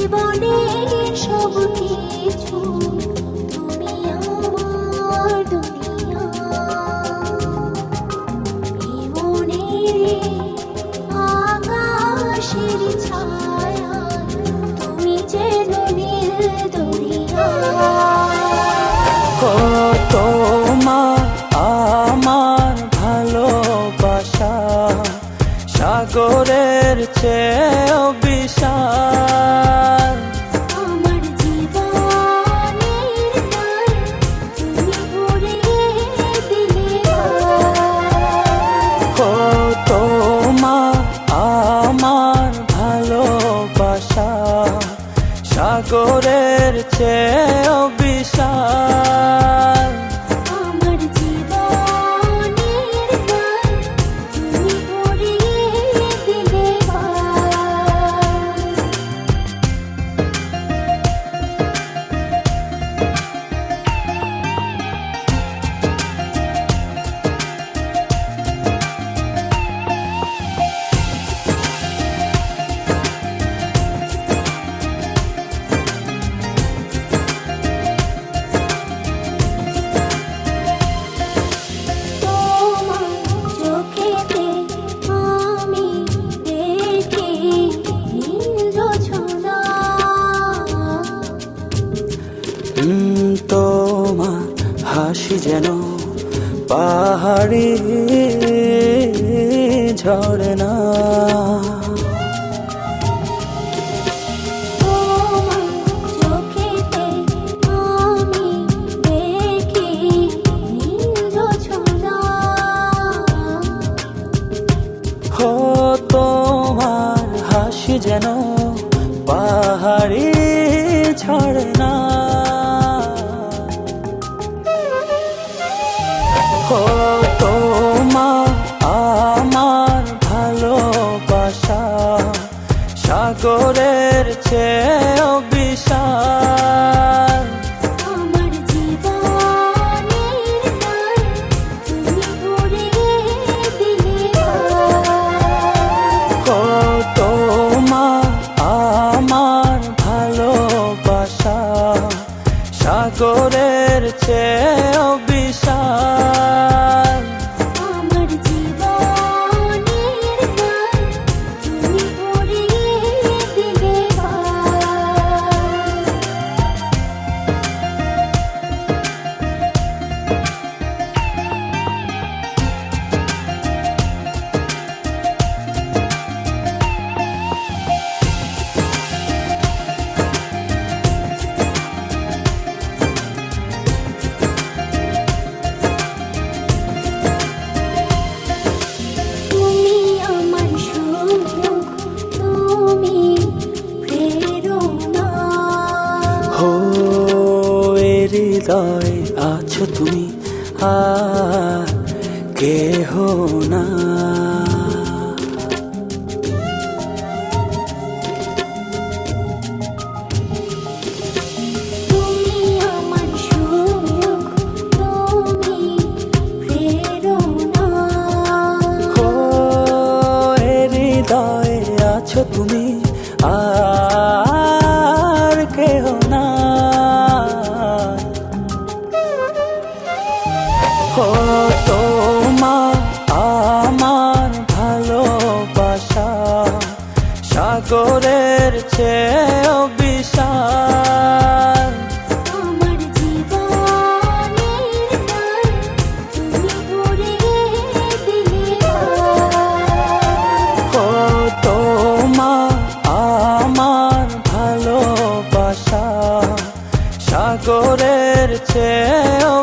জীবনের সব কিছু তুমি আমার দুনিয়া। মনের আকাশের ছায়া তুমি যেন নীল দরিয়া। তোমার আমার ভালোবাসা সাগরের চেয়েও বিশাল। আমার জীবনের গান তুমি ভরিয়ে দিলে। তোমার আমার ভালোবাসা সাগরের চেয়েও বিশাল। আমার জীবনের গান তুমি ভরিয়ে দিলে। তোমার হাসি যেন পাহাড়ি ঝরনা। তোমার হাসি যেন পাহাড়ি ঝরনা। তোমার আমার ভালোবাসা সাগরের চেয়েও বিশাল। আমার জীবনের গান তুমি ভরিয়ে দিলে। তোমার আমার ভালোবাসা সাগরের চেয়েও বিশাল। আমার জীবনের গান তুমি ভরিয়ে দিলে। তুমি আমার সুখ, তুমি প্রেরণা। হৃদয়ে আছো তুমি আর কেহ না। তুমি আমার সুখ, তুমি প্রেরণা। হৃদয়ে আছো তুমি আর কেহ না। তোমার আমার ভালোবাসা সাগরের চেয়েও বিশাল। আমার জীবনের গান তুমি ভরিয়ে দিলে। তোমার আমার ভালোবাসা সাগরের চেয়েও